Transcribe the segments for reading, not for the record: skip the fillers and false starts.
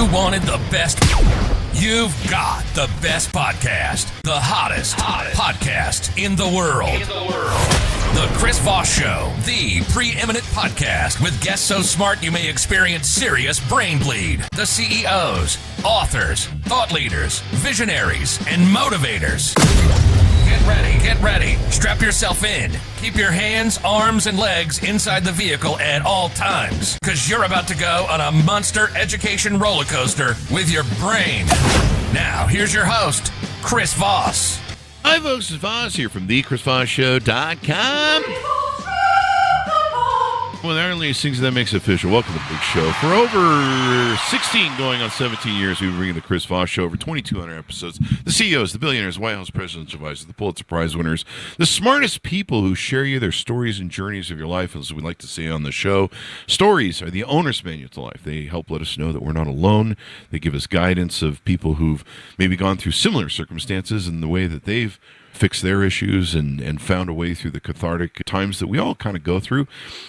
You wanted the best. You've got the best podcast. The hottest podcast in the world. The Chris Voss Show, the preeminent podcast with guests so smart you may experience serious brain bleed. The CEOs, authors, thought leaders, visionaries, and motivators. Get ready. Strap yourself in. Keep your hands, arms, and legs inside the vehicle at all times, because you're about to go on a monster education roller coaster with your brain. Now, here's your host, Chris Voss. Hi, folks. It's Voss here from thechrisvossshow.com. Well, there only things that makes it official. Welcome to the big show. For over 16, going on 17 years, we've been bringing the Chris Voss Show, over 2,200 episodes. The CEOs, the billionaires, White House presidential advisors, the Pulitzer Prize winners, the smartest people who share you their stories and journeys of your life, as we like to say on the show. Stories are the owner's manual to life. They help let us know that we're not alone. They give us guidance of people who've maybe gone through similar circumstances and the way that they've fix their issues and found a way through the cathartic times that we all kind of go through.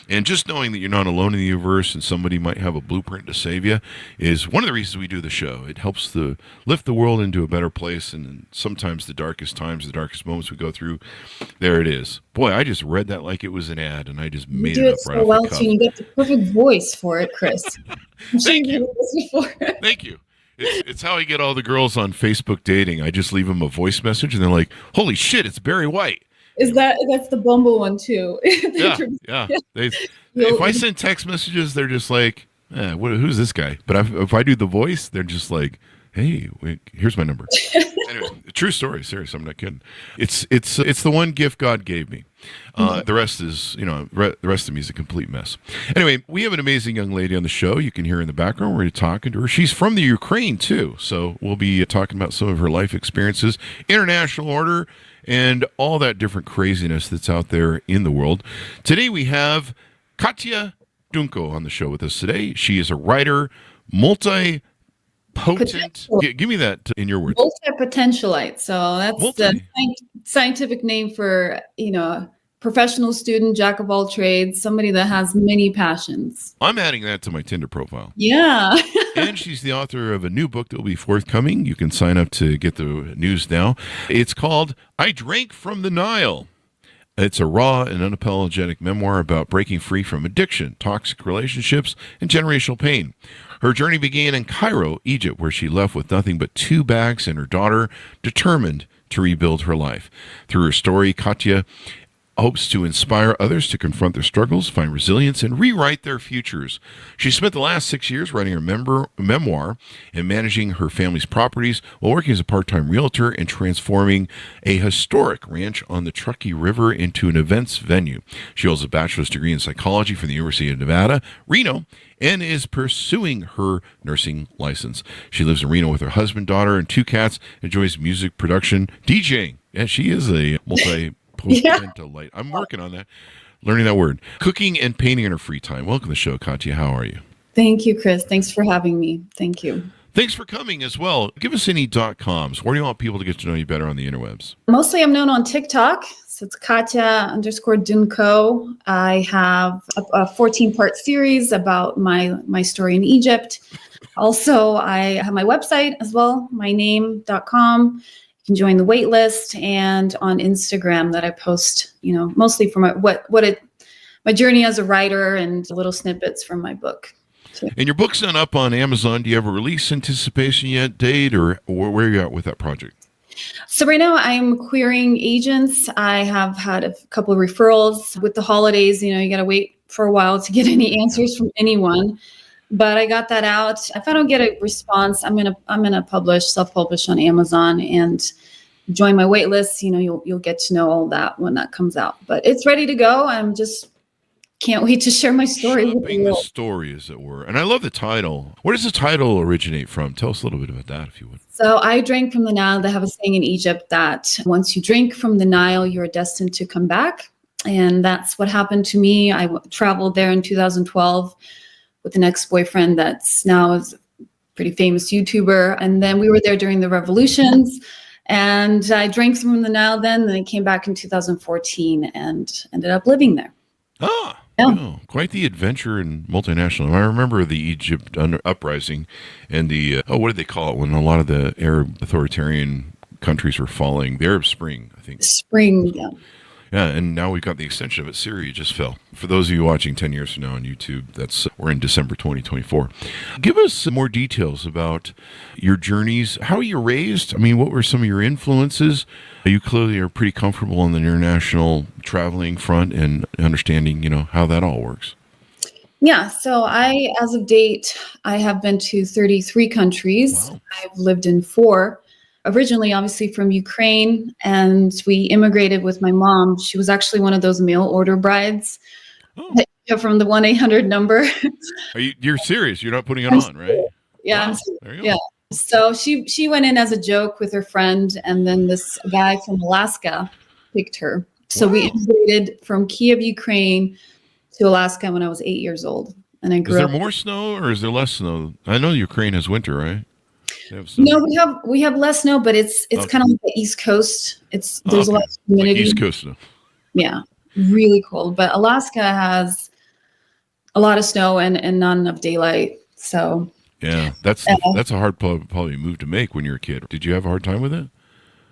And just knowing that you're not alone in the universe and somebody might have a blueprint to save you is one of the reasons we do the show. It helps to lift the world into a better place, and sometimes the darkest times, the darkest moments we go through, there it is. Boy, I just read that like it was an ad, and I just made it up right off the cuff. You do it so well, too. You get the perfect voice for it, Chris. Thank you. Thank you. It's how I get all the girls on Facebook dating. I just leave them a voice message, and they're like, "Holy shit, it's Barry White." That's the Bumble one too? Yeah. If I send text messages, they're just like, "Who's this guy?" But if I do the voice, they're just like, "Hey, wait, here's my number." Anyway, true story. Serious, I'm not kidding. It's the one gift God gave me. The rest is, the rest of me is a complete mess. Anyway, we have an amazing young lady on the show. You can hear her in the background. We're going to be talking to her. She's from the Ukraine, too. So we'll be talking about some of her life experiences, international order, and all that different craziness that's out there in the world. Today we have Katya Dunko on the show with us today. She is a writer, multi-potent. Give me that in your words. Multi-potentialite. So that's the scientific name for, professional student, jack of all trades, somebody that has many passions. I'm adding that to my Tinder profile. Yeah. And she's the author of a new book that will be forthcoming. You can sign up to get the news now. It's called I Drank from the Nile. It's a raw and unapologetic memoir about breaking free from addiction, toxic relationships, and generational pain. Her journey began in Cairo, Egypt, where she left with nothing but 2 bags and her daughter, determined to rebuild her life. Through her story, Katya hopes to inspire others to confront their struggles, find resilience, and rewrite their futures. She spent the last 6 years writing her memoir and managing her family's properties while working as a part-time realtor and transforming a historic ranch on the Truckee River into an events venue. She holds a bachelor's degree in psychology from the University of Nevada, Reno, and is pursuing her nursing license. She lives in Reno with her husband, daughter, and 2 cats, enjoys music production, DJing. Yeah, she is a multi-potentialite. I'm working on that, learning that word. Cooking and painting in her free time. Welcome to the show, Katya. How are you? Thank you, Chris. Thanks for having me. Thank you. Thanks for coming as well. Give us any .coms. Where do you want people to get to know you better on the interwebs? Mostly I'm known on TikTok. So it's Katya_Dunko. I have a 14-part series about my story in Egypt. Also, I have my website as well, myname.com. You can join the wait list, and on Instagram that I post, mostly for my journey as a writer and little snippets from my book. And your book's not up on Amazon. Do you have a release anticipation yet, date, or where are you at with that project? So right now I'm querying agents. I have had a couple of referrals. With the holidays, you got to wait for a while to get any answers from anyone. But I got that out. If I don't get a response, I'm gonna self-publish on Amazon and join my wait list. You'll get to know all that when that comes out. But it's ready to go. I'm just can't wait to share my story. Shopping the story, as it were. And I love the title. Where does the title originate from? Tell us a little bit about that, if you would. So I drank from the Nile. They have a saying in Egypt that once you drink from the Nile, you're destined to come back. And that's what happened to me. I traveled there in 2012 with an ex-boyfriend that's now is a pretty famous YouTuber. And then we were there during the revolutions. And I drank from the Nile then. Then I came back in 2014 and ended up living there. Ah, Yeah. Oh, quite the adventure in multinational. I remember the Egypt uprising and the, what did they call it when a lot of the Arab authoritarian countries were falling? The Arab Spring, I think. Spring. Yeah. Yeah, and now we've got the extension of it. Syria just fell. For those of you watching 10 years from now on YouTube, we're in December 2024. Give us some more details about your journeys. How were you raised? I mean, what were some of your influences? You clearly are pretty comfortable in the international traveling front and understanding, how that all works. Yeah. So as of date, I have been to 33 countries. Wow. I've lived in 4. Originally, obviously from Ukraine, and we immigrated with my mom. She was actually one of those mail order brides Oh, that you have from the 1-800 number. you're serious? You're not putting it on, right? Yeah. Wow. There you go. Yeah. So she went in as a joke with her friend, and then this guy from Alaska picked her. So we immigrated from Kiev, Ukraine to Alaska when I was 8 years old. And I grew up. Is there more snow or is there less snow? I know Ukraine has winter, right? They have snow. No, we have less snow, but it's Okay. kind of like the East Coast. There's a lot of Like humidity. East Coast snow. Yeah, really cold. But Alaska has a lot of snow and not enough daylight. So Yeah, that's a hard probably move to make when you're a kid. Did you have a hard time with it?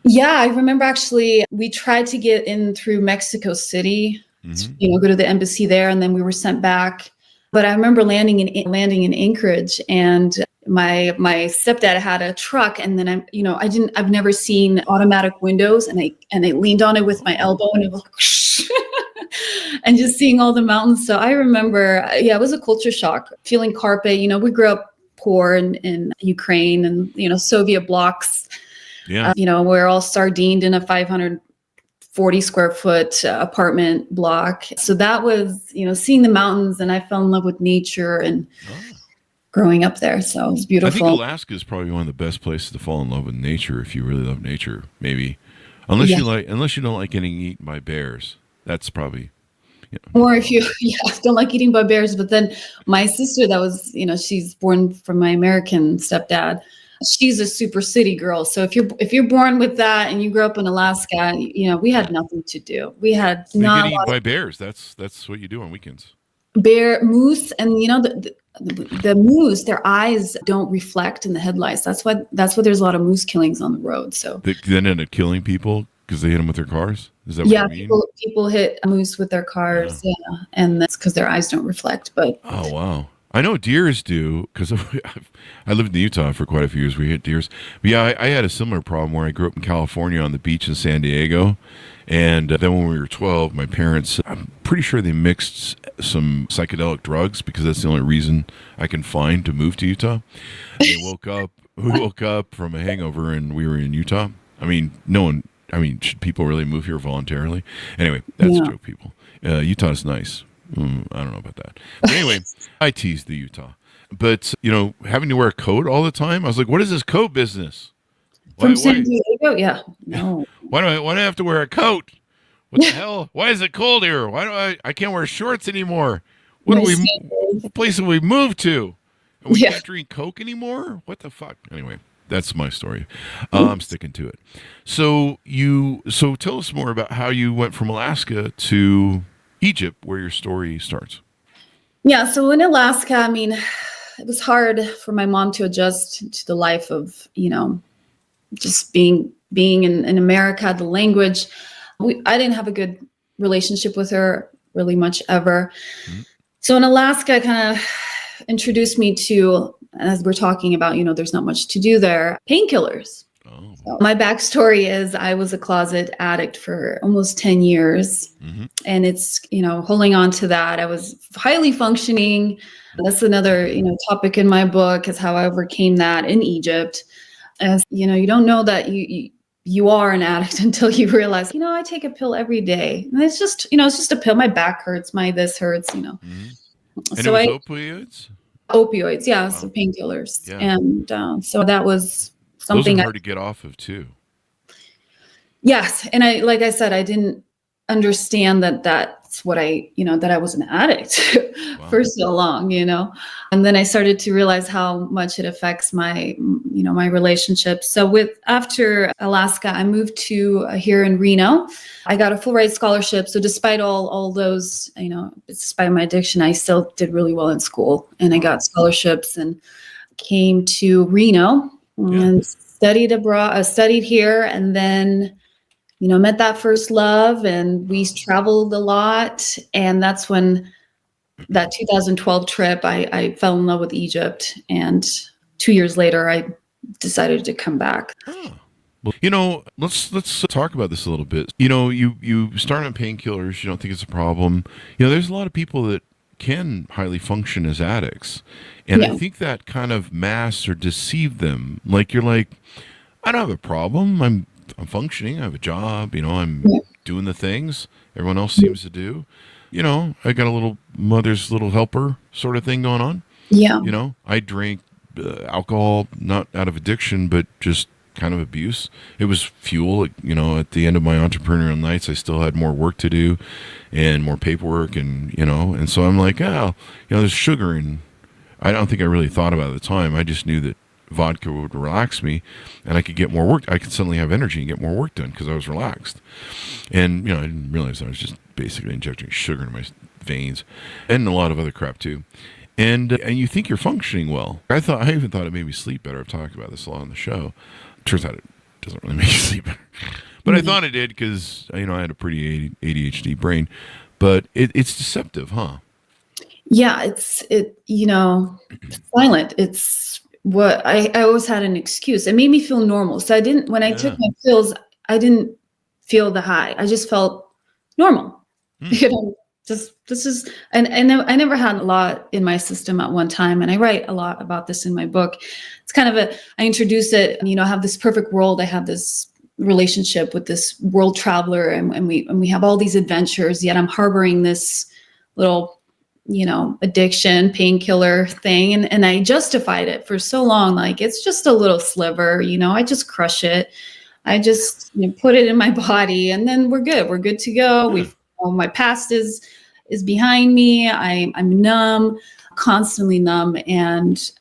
yeah, I remember actually we tried to get in through Mexico City, to, go to the embassy there, and then we were sent back. But I remember landing in Anchorage, and my stepdad had a truck, and then I've never seen automatic windows, and I leaned on it with my elbow, and it was like, and just seeing all the mountains. So I remember, it was a culture shock, feeling carpet. We grew up poor in Ukraine, and Soviet blocks. Yeah. We're all sardined in a 540 square foot apartment block. So that was, seeing the mountains, and I fell in love with nature and growing up there. So it was beautiful. I think Alaska is probably one of the best places to fall in love with nature if you really love nature. Maybe, unless you don't like getting eaten by bears. That's probably. Or if you don't like eating by bears. But then my sister, that was, she's born from my American stepdad. She's a super city girl. So if you're born with that and you grew up in Alaska, we had nothing to do. We had You not get eaten by bears. That's what you do on weekends. Moose, and the moose, their eyes don't reflect in the headlights. That's why there's a lot of moose killings on the road. So They then end up killing people because they hit them with their cars. Is that what you mean? people hit moose with their cars, and that's because their eyes don't reflect. But oh wow. I know deers do because I lived in Utah for quite a few years. We hit deers. But yeah, I had a similar problem where I grew up in California on the beach in San Diego. And then when we were 12, my parents, I'm pretty sure they mixed some psychedelic drugs because that's the only reason I can find to move to Utah. And we woke up from a hangover and we were in Utah. I mean, should people really move here voluntarily? Anyway, that's a joke, people. Utah's nice. I don't know about that. But anyway, I teased the Utah. But, having to wear a coat all the time, I was like, what is this coat business? from San Diego, yeah. No. Why do I have to wear a coat? What the hell? Why is it cold here? Why do I can't wear shorts anymore? What place have we moved to? And we can't drink Coke anymore? What the fuck? Anyway, that's my story. I'm sticking to it. So tell us more about how you went from Alaska to Egypt, where your story starts. Yeah, so in Alaska, I mean, it was hard for my mom to adjust to the life of, just being in America, the language. I didn't have a good relationship with her really much ever. Mm-hmm. So in Alaska, kind of introduced me to, as we're talking about, there's not much to do there, painkillers. Oh. So my backstory is I was a closet addict for almost 10 years. Mm-hmm. And it's, holding on to that. I was highly functioning. That's another, topic in my book, is how I overcame that in Egypt. As you don't know that you are an addict until you realize, I take a pill every day. And it's just, it's just a pill. My back hurts, this hurts, Mm-hmm. And so it was opioids? Opioids, yeah. Wow. So painkillers. Yeah. And so that was something those are hard to get off of too. Yes. And like I said, I didn't understand that that's what that I was an addict. Wow. for so long, and then I started to realize how much it affects my, my relationships. So after Alaska, I moved to here in Reno. I got a full ride scholarship. So despite all those, despite my addiction, I still did really well in school, and I got scholarships and came to Reno and studied abroad, studied here, and then met that first love, and we traveled a lot. And that's when that 2012 trip, I fell in love with Egypt. And 2 years later, I decided to come back. Oh. Well, let's talk about this a little bit. You start on painkillers. You don't think it's a problem. There's a lot of people that can highly function as addicts. And I think that kind of masks or deceived them. Like, you're like, I don't have a problem. I'm functioning. I have a job. I'm doing the things everyone else seems to do. I got a little mother's little helper sort of thing going on. Yeah. I drink alcohol, not out of addiction, but just kind of abuse. It was fuel. At the end of my entrepreneurial nights, I still had more work to do and more paperwork, and so I'm like, there's sugar in. I don't think I really thought about it at the time. I just knew that vodka would relax me, and I could get more work. I could suddenly have energy and get more work done because I was relaxed. And I didn't realize I was just basically injecting sugar into my veins, and a lot of other crap too. And you think you're functioning well. I even thought it made me sleep better. I've talked about this a lot on the show. Turns out it doesn't really make you sleep better, but I thought it did because I had a pretty ADHD brain. But it's deceptive, huh? Yeah, it's silent. It's what I always had an excuse. It made me feel normal. So when I took my pills, I didn't feel the high. I just felt normal. And I never had a lot in my system at one time. And I write a lot about this in my book. It's kind of I introduce it, I have this perfect world. I have this relationship with this world traveler, and we have all these adventures, yet I'm harboring this little addiction, painkiller thing. And I justified it for so long. Like, it's just a little sliver, I just crush it. I just put it in my body, and then we're good. We're good to go. My past is behind me. I'm numb, constantly numb. And,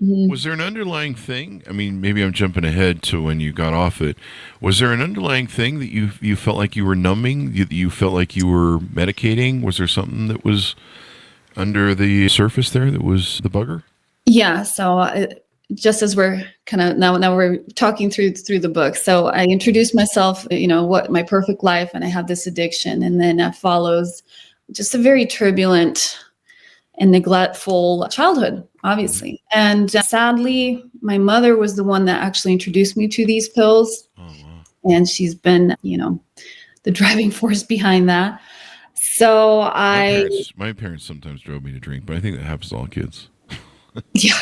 was there an underlying thing? I mean, maybe I'm jumping ahead to when you got off it. Was there an underlying thing that you felt like you were numbing? You felt like you were medicating? Was there something that was under the surface there that was the bugger? Yeah. So just as we're kind of now we're talking through the book. So I introduced myself, what my perfect life, and I have this addiction, and then that follows just a very turbulent and neglectful childhood, obviously. And sadly, my mother was the one that actually introduced me to these pills. Oh, wow. And she's been, the driving force behind that. So my parents sometimes drove me to drink, but I think that happens to all kids. Yeah.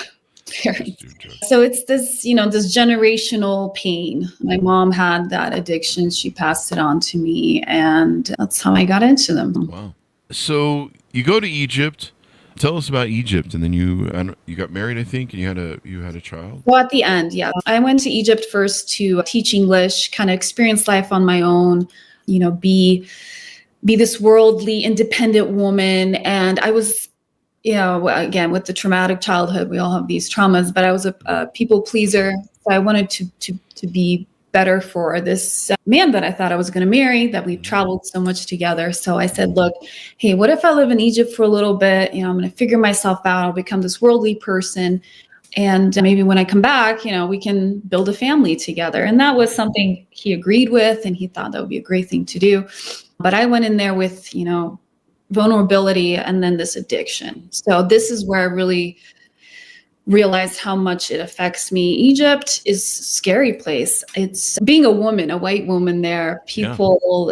So it's this, this generational pain. My mom had that addiction. She passed it on to me, and that's how I got into them. Wow. So you go to Egypt. Tell us about Egypt, and then you got married, I think, and you had a child. Well, at the end, yeah, I went to Egypt first to teach English, kind of experience life on my own, be this worldly, independent woman. And I was, again, with the traumatic childhood, we all have these traumas, but I was a people pleaser. So I wanted to be better for this man that I thought I was going to marry, that we traveled so much together. So I said, look, hey, what if I live in Egypt for a little bit? I'm going to figure myself out. I'll become this worldly person. And maybe when I come back, we can build a family together. And that was something he agreed with, and he thought that would be a great thing to do. But I went in there with, vulnerability and then this addiction. So this is where I really realized how much it affects me. Egypt is a scary place. It's being a woman, a white woman there. People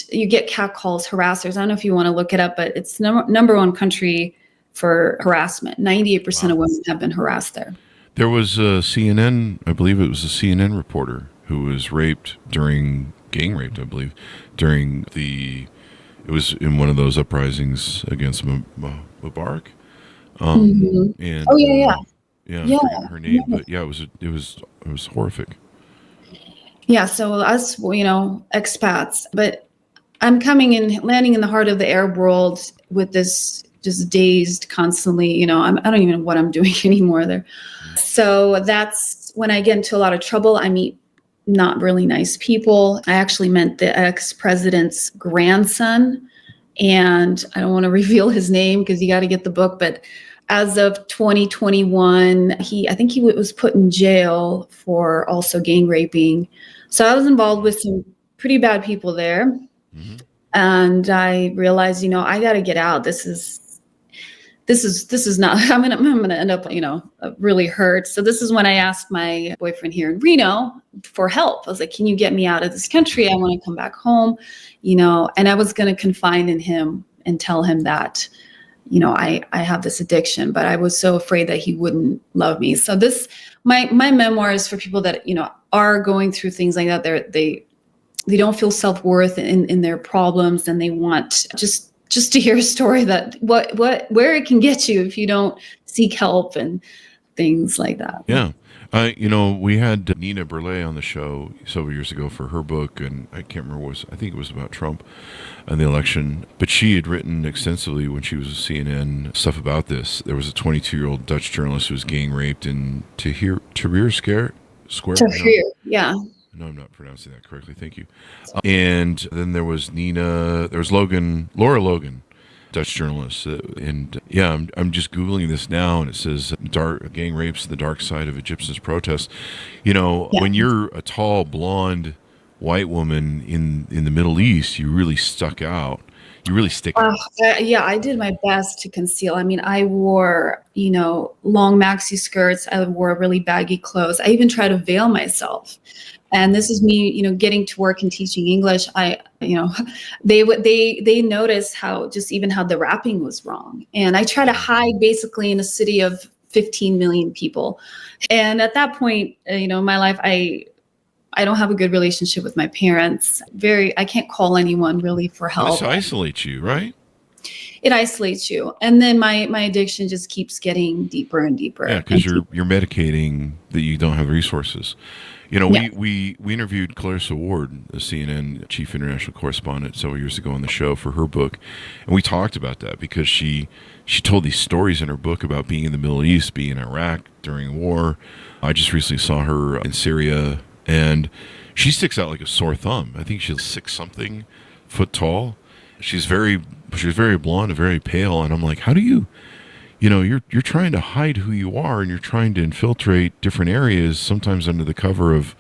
you get catcalls, harassers. I don't know if you want to look it up, but it's number one country for harassment. 98% of women have been harassed there. There was a CNN, I believe it was a CNN reporter who was gang raped, I believe, it was in one of those uprisings against Mubarak. And yeah, I forget her name, but yeah, it was horrific. Yeah, so us, expats, but I'm coming in, landing in the heart of the Arab world with this just dazed constantly, I don't even know what I'm doing anymore there. So that's when I get into a lot of trouble. I meet not really nice people. I actually met the ex-president's grandson, and I don't want to reveal his name because you got to get the book. But as of 2021, I think he was put in jail for also gang raping. So I was involved with some pretty bad people there. Mm-hmm. And I realized, I got to get out. This is not, I'm going to end up, really hurt. So this is when I asked my boyfriend here in Reno for help. I was like, can you get me out of this country? I want to come back home, and I was going to confide in him and tell him that, I have this addiction, but I was so afraid that he wouldn't love me. So my memoir is for people that, are going through things like that. They don't feel self-worth in their problems, and they want just to hear a story that where it can get you if you don't seek help and things like that. Yeah. We had Nina Burley on the show several years ago for her book, and I can't remember I think it was about Trump and the election, but she had written extensively when she was at CNN stuff about this. There was a 22-year-old Dutch journalist who was gang raped in Tahrir Square. Tahrir, yeah. No, I'm not pronouncing that correctly. Thank you. And then there was Laura Logan, Dutch journalist. And yeah, I'm just Googling this now, and it says gang rapes, the dark side of Egyptians' protests. When you're a tall, blonde, white woman in the Middle East, you really stuck out. You really stick out. Yeah, I did my best to conceal. I mean, I wore, long maxi skirts. I wore really baggy clothes. I even tried to veil myself. And this is me, getting to work and teaching English. They noticed how the rapping was wrong. And I try to hide basically in a city of 15 million people. And at that point, in my life, I don't have a good relationship with my parents. I can't call anyone really for help. This isolates you, right? It isolates you. And then my addiction just keeps getting deeper and deeper. Yeah, because you're medicating that you don't have resources. We interviewed Clarissa Ward, the CNN chief international correspondent, several years ago on the show for her book, and we talked about that because she told these stories in her book about being in the Middle East, being in Iraq during war. I just recently saw her in Syria, and she sticks out like a sore thumb. I think she's 6-something foot tall. She's very blonde and very pale, and I'm like, how do you? You're trying to hide who you are, and you're trying to infiltrate different areas, sometimes under the cover of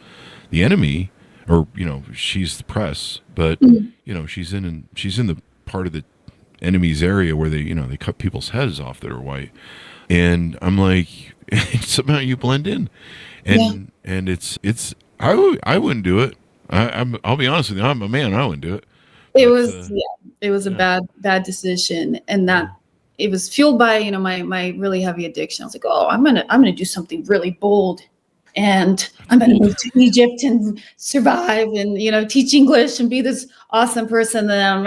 the enemy, or she's the press, but she's in the part of the enemy's area where they cut people's heads off that are white, and I'm like, somehow you blend in, and it's I wouldn't do it. I'll be honest with you, I'm a man, I wouldn't do it. It was a bad decision, and that. It was fueled by, my really heavy addiction. I was like, oh, I'm gonna do something really bold, and I'm gonna move to Egypt and survive, and teach English and be this awesome person. Then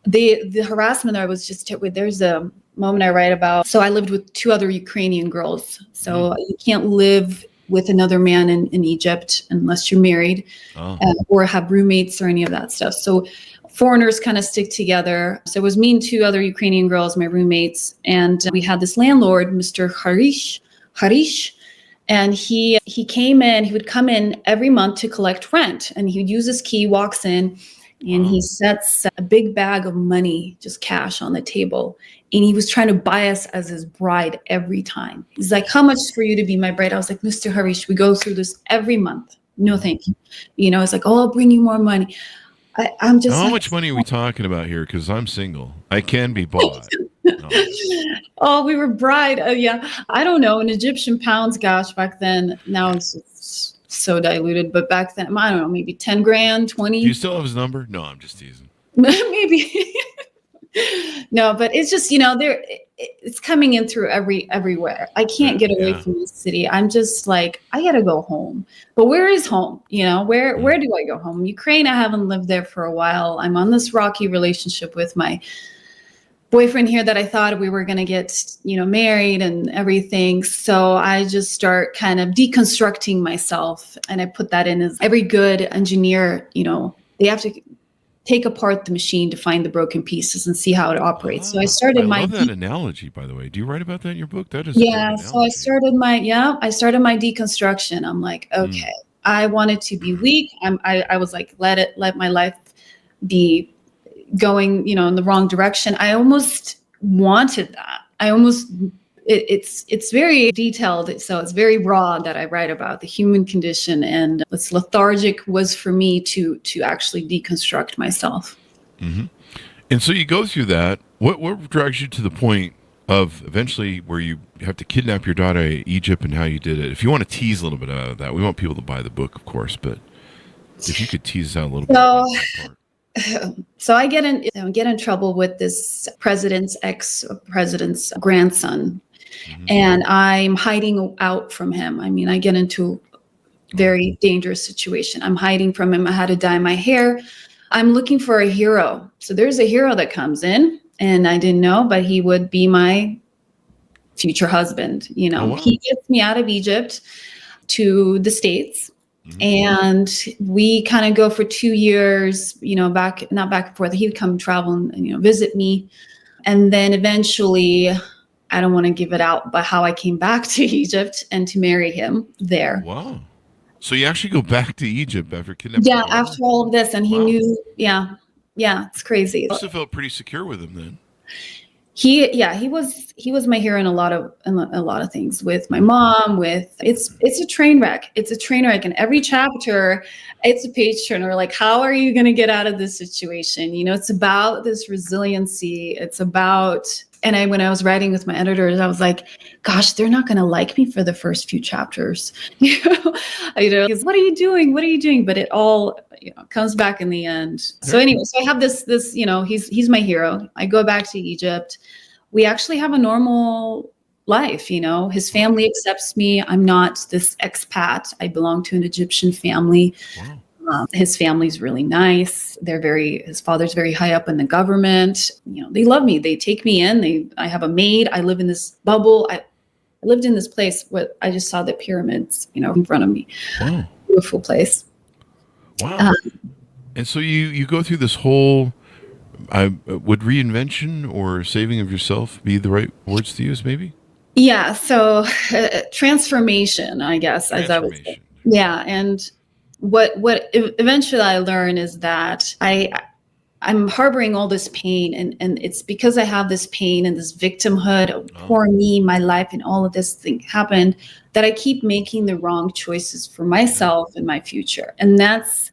the harassment there was just. There's a moment I write about. So I lived with 2 other Ukrainian girls. So you can't live with another man in Egypt unless you're married, or have roommates or any of that stuff. So foreigners kind of stick together. So it was me and 2 other Ukrainian girls, my roommates. And we had this landlord, Mr. Harish. And he came in, he would come in every month to collect rent. And he would use his key, walks in, and he sets a big bag of money, just cash on the table. And he was trying to buy us as his bride every time. He's like, how much for you to be my bride? I was like, Mr. Harish, we go through this every month. No, thank you. It's like, oh, I'll bring you more money. I'm just. How much money are we talking about here? Because I'm single. I can be bought. No. Oh, we were bride. Yeah. I don't know. In Egyptian pounds, gosh, back then, now it's so diluted. But back then, I don't know, maybe 10 grand, 20. Do you still have his number? No, I'm just teasing. Maybe. No, but it's just, it's coming in through everywhere. I can't get away from this city. I'm just like, I got to go home. But where is home? Where do I go home? Ukraine, I haven't lived there for a while. I'm on this rocky relationship with my boyfriend here that I thought we were going to get, married and everything. So I just start kind of deconstructing myself. And I put that in as every good engineer, they have to take apart the machine to find the broken pieces and see how it operates. So I started I my love that analogy, by the way. Do you write about that in your book? That is a yeah. great So analogy. I started my deconstruction. I'm like, okay, I wanted to be weak. I was like, let my life be going, in the wrong direction. I almost wanted that. It's very detailed, so it's very raw that I write about the human condition, and it's lethargic was for me to actually deconstruct myself. Mm-hmm. And so you go through that. What drags you to the point of eventually where you have to kidnap your daughter out of Egypt, and how you did it? If you want to tease a little bit out of that, we want people to buy the book, of course, but if you could tease out a little bit about that part. So I get in trouble with this ex-president's grandson, and I'm hiding out from him. I mean, I get into a very dangerous situation. I'm hiding from him. I had to dye my hair. I'm looking for a hero. So there's a hero that comes in, and I didn't know, but he would be my future husband. Oh, wow. He gets me out of Egypt to the States. And we kind of go for 2 years, not back and forth. He'd come travel and, visit me. And then eventually, I don't want to give it out, but how I came back to Egypt and to marry him there. Wow. So you actually go back to Egypt after kidnapping? Yeah, after all of this. And he knew, yeah, it's crazy. You must have felt pretty secure with him then. He was my hero in a lot of things with my mom, it's a train wreck. It's a train wreck. And every chapter, it's a page turner. Like, how are you going to get out of this situation? It's about this resiliency. It's about, and when I was writing with my editors, I was like, gosh, they're not going to like me for the first few chapters. Because what are you doing? What are you doing? But it all, comes back in the end. So anyway, so I have this, he's my hero. I go back to Egypt. We actually have a normal life. His family accepts me. I'm not this expat. I belong to an Egyptian family. Wow. His family's really nice. His father's very high up in the government. They love me. They take me in. I have a maid. I live in this bubble. I lived in this place where I just saw the pyramids, in front of me. Wow. Beautiful place. Wow. And so you go through this whole, would reinvention or saving of yourself be the right words to use, maybe? Yeah. So transformation, I guess, as I would say. Yeah. And what eventually I learned is that I'm harboring all this pain, and it's because I have this pain and this victimhood of poor me, my life, and all of this thing happened, that I keep making the wrong choices for myself and my future. And that's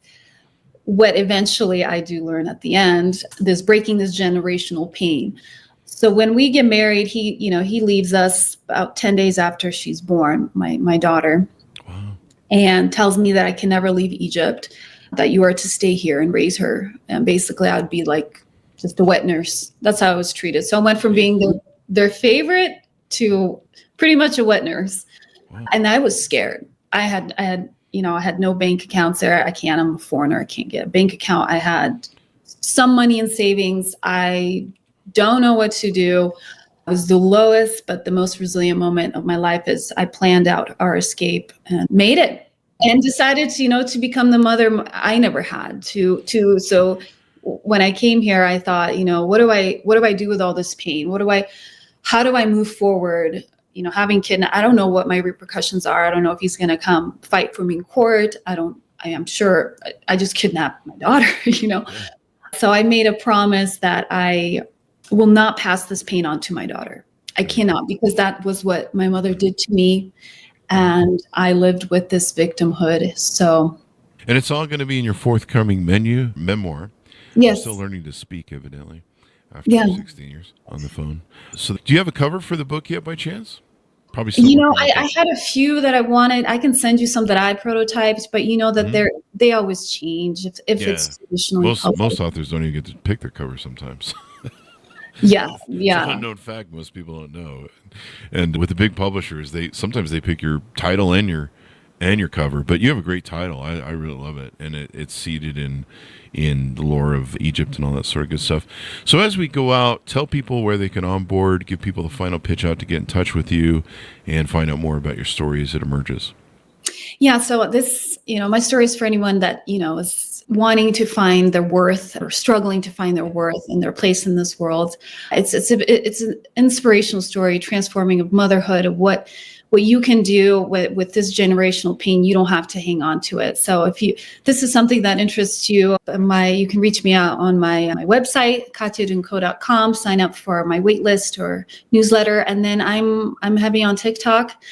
what eventually I do learn at the end, this breaking this generational pain. So when we get married, he leaves us about 10 days after she's born, my daughter. Wow. And tells me that I can never leave Egypt, that you are to stay here and raise her. And basically I would be like just a wet nurse. That's how I was treated. So I went from being their favorite to pretty much a wet nurse. Wow. And I was scared. I had no bank accounts there. I'm a foreigner. I can't get a bank account. I had some money in savings. I don't know what to do. It was the lowest, but the most resilient moment of my life is I planned out our escape and made it, and decided to become the mother I never had so when I came here, I thought, what do I do with all this pain? How do I move forward? Having kidnapped, I don't know what my repercussions are. I don't know if he's going to come fight for me in court. I am sure I just kidnapped my daughter, So I made a promise that I will not pass this pain on to my daughter. I cannot, because that was what my mother did to me. And I lived with this victimhood. So. And it's all going to be in your forthcoming memoir. Yes. You're still learning to speak, evidently, after 16 years on the phone. So do you have a cover for the book yet by chance? Probably still. I had a few that I wanted. I can send you some that I prototyped, but that they always change if it's traditionally most authors don't even get to pick their cover sometimes. Yeah. It's an unknown fact most people don't know. And with the big publishers, sometimes they pick your title and your cover. But you have a great title. I really love it, and it's seated in the lore of Egypt and all that sort of good stuff. So as we go out, tell people where they can onboard, give people the final pitch out to get in touch with you, and find out more about your story as it emerges. Yeah. So this, my story is for anyone that is wanting to find their worth or struggling to find their worth and their place in this world. It's an inspirational story, transforming of motherhood, of what you can do with this generational pain. You don't have to hang on to it. So if this is something that interests you, you can reach me out on my website, katyadunko.com, sign up for my wait list or newsletter. And then I'm heavy on TikTok.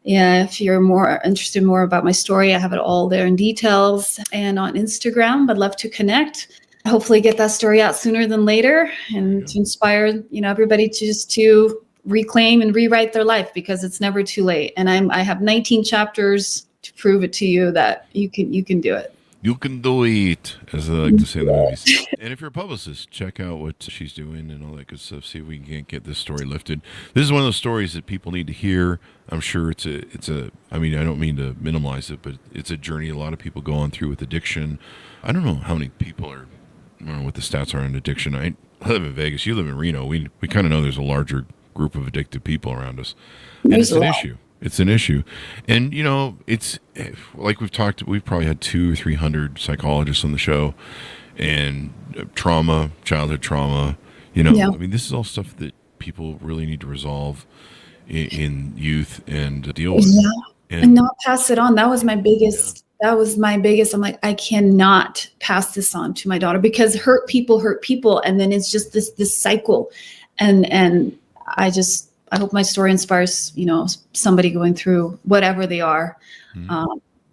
Yeah, if you're more interested about my story, I have it all there in details. And on Instagram, I'd love to connect. Hopefully get that story out sooner than later, and to inspire, everybody to reclaim and rewrite their life, because it's never too late. And I have 19 chapters to prove it to you that you can do it. You can do it, as I like to say in the movies. And if you're a publicist, check out what she's doing and all that good stuff. See if we can get this story lifted. This is one of those stories that people need to hear. I'm sure it's a. I mean, I don't mean to minimize it, but it's a journey a lot of people go on through with addiction. I don't know how many people are. I don't know what the stats are on addiction. I live in Vegas. You live in Reno. We kind of know there's a larger group of addicted people around us, and it's an issue. It's an issue. And, it's like we've probably had 200 or 300 psychologists on the show, and childhood trauma, I mean, this is all stuff that people really need to resolve in youth and deal with. Yeah. And not pass it on. That was my biggest. Yeah. That was my biggest. I'm like, I cannot pass this on to my daughter, because hurt people. And then it's just this cycle. And I hope my story inspires, somebody going through whatever they are,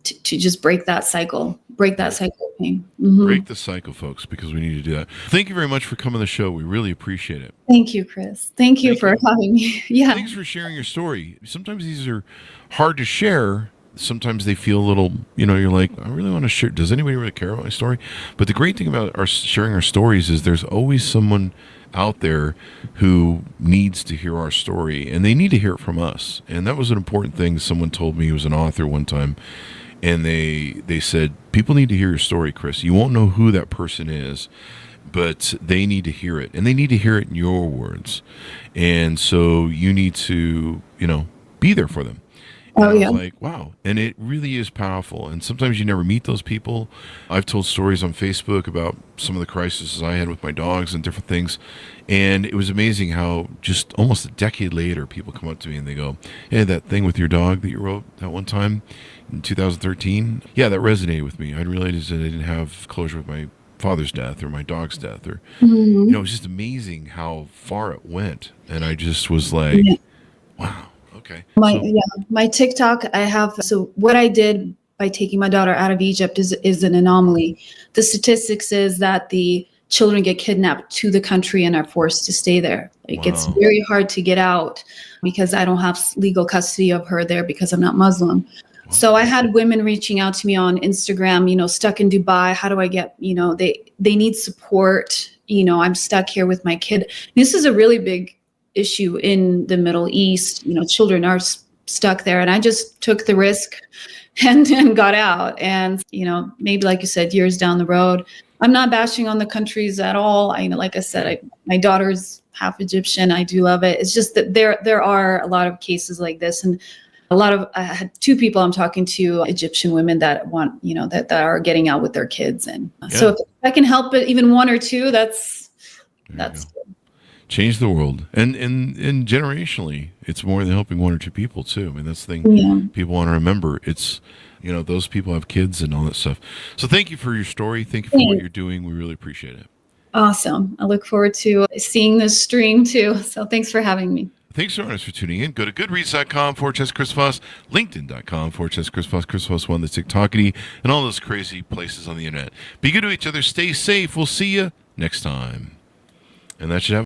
to just break that cycle of pain. Mm-hmm. Break the cycle, folks, because we need to do that. Thank you very much for coming on the show. We really appreciate it. Thank you, Chris. Thank you for having me. Yeah. Thanks for sharing your story. Sometimes these are hard to share. Sometimes they feel a little, you're like, I really want to share. Does anybody really care about my story? But the great thing about sharing our stories is there's always someone out there who needs to hear our story, and they need to hear it from us. And that was an important thing. Someone told me, he was an author one time, and they said, people need to hear your story, Chris. You won't know who that person is, but they need to hear it, and they need to hear it in your words. And so you need to, be there for them. And I was like, wow. And it really is powerful. And sometimes you never meet those people. I've told stories on Facebook about some of the crises I had with my dogs and different things. And it was amazing how just almost a decade later, people come up to me and they go, hey, that thing with your dog that you wrote that one time in 2013, yeah, that resonated with me. I realized that I didn't have closure with my father's death or my dog's death. Or, it was just amazing how far it went. And I just was like, wow. Okay. My TikTok, so what I did by taking my daughter out of Egypt is an anomaly. The statistics is that the children get kidnapped to the country and are forced to stay there. It gets very hard to get out, because I don't have legal custody of her there, because I'm not Muslim. Wow. So I had women reaching out to me on Instagram, stuck in Dubai. How do I get, they need support. I'm stuck here with my kid. This is a really big issue in the Middle East. Children are stuck there, and I just took the risk and got out. And maybe, like you said, years down the road, I'm not bashing on the countries at all. Like I said, my daughter's half Egyptian. I do love it. It's just that there are a lot of cases like this, and I had 2 people I'm talking to, Egyptian women that want, that are getting out with their kids. And so if I can help it, even 1 or 2, that's good. Change the world. And generationally, it's more than helping 1 or 2 people too. I mean, that's the thing people want to remember. It's, those people have kids and all that stuff. So thank you for your story. Thank you for what you're doing. We really appreciate it. Awesome. I look forward to seeing this stream too. So thanks for having me. Thanks so much for tuning in. Go to goodreads.com/Chris Voss, LinkedIn.com/Chris Voss, Chris Voss 1, the TikTokity, and all those crazy places on the internet. Be good to each other. Stay safe. We'll see you next time. And that should have